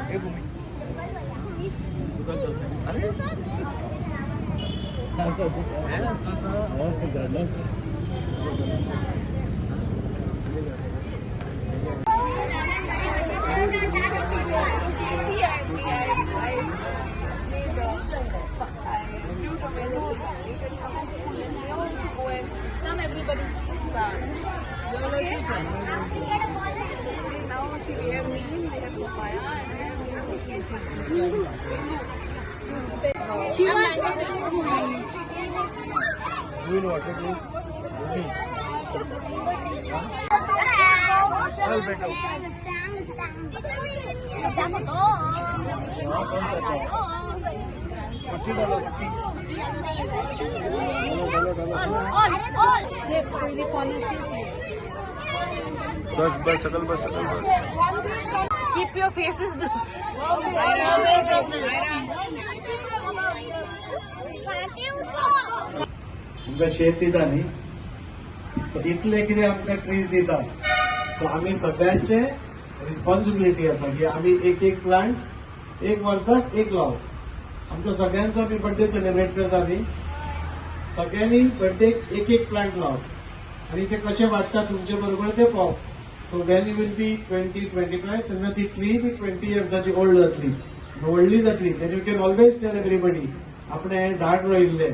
She wants water, please. All better. बस सकल बस keep your faces away from this. तुमकां शेत दिता न्ही सो इतले कितें आमकां ट्रीज दिता सो आमी सगळ्यांचे रिस्पॉन्सिबिलिटी आसा की आमी एक एक प्लांट एक वर्साक एक लाव आमच्या सगळ्यांचो आमी बर्थडे सेलिब्रेट करता न्ही सगळ्यांनी बर्थडे एक एक प्लांट लाव आणि ते कशे वाडटा तुमचे बरोबर ते पळोव so when you will be 20-25 तेन्ना ती ट्री बी 20 इयर्साची ओल्ड जातली व्हडली जातली then you can always tell everybody आपण हे झाड रोयिल्ले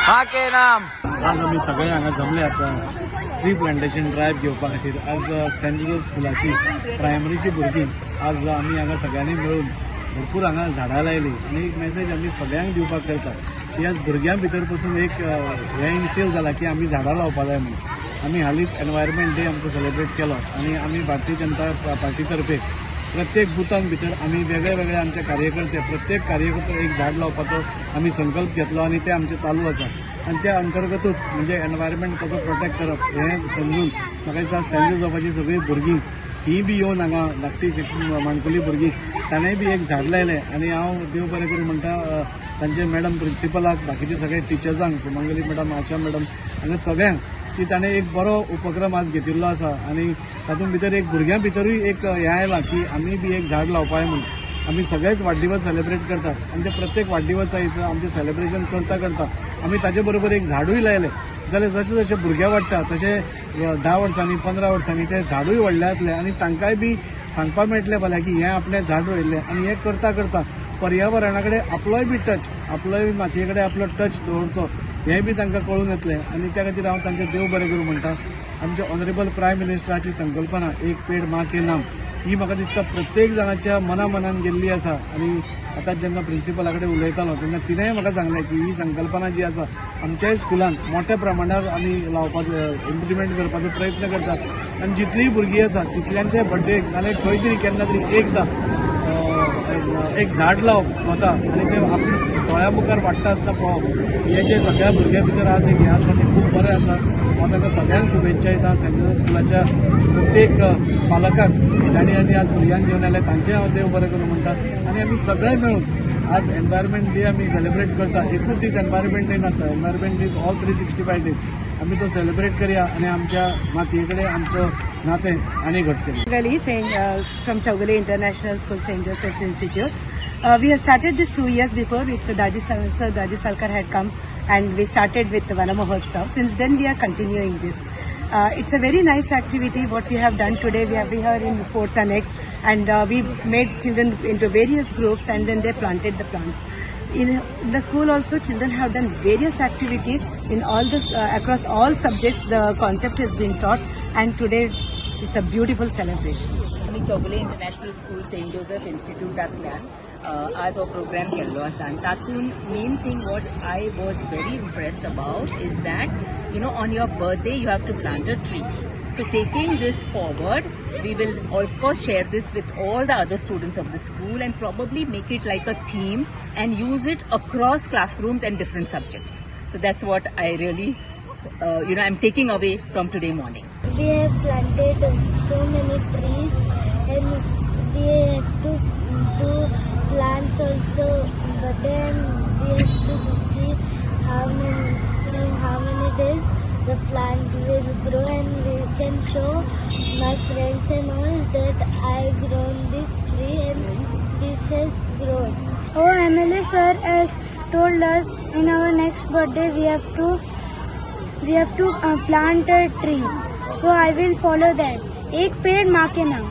हाँ के नाम आज आम्ही सगळे हांगा जमले आता ट्री प्लांटेशन ड्रायव्ह घेवपा खातीर आज सेंट जोसेफ स्कुलाची प्रायमरीची भुरगीं आज आमी हांगा सगळ्यांनी मेळून भरपूर हांगा झाडां लायली आनी एक मेसेज आमी सगळ्यांक दिवपाक करता की आज भुरग्यां भितर पसून एक हें इन्स्टिल जाला की आमी झाडां लावपा जाय म्हणून आमी हालींच एनवायरमेंट डे आमचो सेलिब्रेट केलो आनी आमी भारतीय जनता पार्टी तर्फे प्रत्येक बुथान भितर आमी वेगळे वेगळे आमचे कार्यकर्ते प्रत्येक कार्यकर्ते एक झाड लावपाचो आमी संकल्प घेतलो आनी ते आमचे चालू आसा आनी त्या अंतर्गतूच म्हणजे एनवायरमेंट कसो प्रोटेक्ट करप हें समजून म्हाका दिसता सेंट जोसेफाची सगळीं भुरगीं ही बी येवन हांगा धाकटी माणकुली भुरगीं ताणेंय बी एक झाड लायलें आनी हांव देव बरें करूं म्हणटा तांचे मॅडम प्रिंसिपलाक बाकीचे सगळे टिचर्सांक सुमंगली मॅडम आशा मॅडम हांगा सगळ्यांक की ताणें एक बरो उपक्रम आज घेतिल्लो आसा आनी तातूंत भितर एक भुरग्यां भितरूय एक हें आयलां की आमी बी एक झाड लावपाय म्हणून आमी सगळेच वाडदिवस सेलिब्रेट करतात आनी ते प्रत्येक वाडदिवसा दिसा आमचें सेलिब्रेशन करता करता आमी ताचे बरोबर एक झाडूय लायलें जाल्यार जशें जशें भुरगे वाडटा तशें 10 वर्सांनी 15 वर्सांनी ते झाडूय व्हडले जातले आनी तांकांय बी सांगपा मेळटलें फाल्यां की हें आपणें झाड रोयिल्लें आनी हें करता करता पर्यावरणा कडेन आपलोय बी टच आपलोय मातये कडेन आपलो टच दवरचो हें बी तांकां कळून येतलें आनी त्या खातीर हांव तांचें देव बरें करूं म्हणटा आमच्या ऑनरेबल प्रायम मिनिस्टराची संकल्पना एक पेड माँ के नाम ही म्हाका दिसता प्रत्येक जाणाच्या मनान गेल्ली आसा आनी आतां जेन्ना प्रिंसिपला कडेन उलयतालो तेन्ना तिणेंय म्हाका सांगलें की ही संकल्पना जी आसा आमच्याय स्कुलान मोठ्या प्रमाणात आमी लावपाचो इम्प्लिमेंट करपाचो प्रयत्न करतात आनी जितलीय भुरगीं आसा तितल्यांचे बर्थडे नाल्यार खंय तरी केन्ना तरी एकदां एक झाड लावप स्वता आनी ते आपल्या दोळ्या मुखार वाडटा आसतना पळोवप हे जे सगळ्या भुरग्यां भितर आज एक हें आसा तें खूब बरें आसा हांव ताका सगळ्यांक शुभेच्छा दिता सेंट जोसेफ स्कुलाच्या प्रत्येक पालकाक जाणी आनी आज भुरग्यांक घेवन आयले तांचें हांव देव बरें करूं म्हणटा आनी आमी सगळे मेळून आज एनवायरमेंट डे आमी सेलिब्रेट करता एकूच दीस एनवायरमेंट डे नासता environment day is all 365 days आमी तो सेलिब्रेट करया आनी आमच्या मातये कडेन आमचो नातें आनी घट करया from Chaugale International School, St. Joseph's Institute. We have started this 2 years before with Daji Salkar had come and we started with the Vana Mahotsav. Since then we are continuing this. It's a very nice activity what we have done today. We have been here in Sports Annex and we made children into various groups and then they planted the plants. In the school also children have done various activities in all this across all subjects. The concept has been taught and today it's a beautiful celebration. आमी Chougule international school saint Joseph इन्स्टिट्यूटांतल्यान आज हो program केल्लो आसा आनी तातूंत main thing what I was very impressed about is that you know on your birthday you have to plant a tree. So taking this forward, we will of course share this with all the other students of the school and probably make it like a theme and use it across classrooms and different subjects. So that's what I really, I'm taking away from today morning. We have planted so many trees and we have to do plants also, but then we have to see plant will grow and we can show my friends and all that I grown this tree and this has grown. Oh, MLA sir has told us in our next birthday we have to plant a tree. So I will follow that. एक पेड़ माँ के नाम.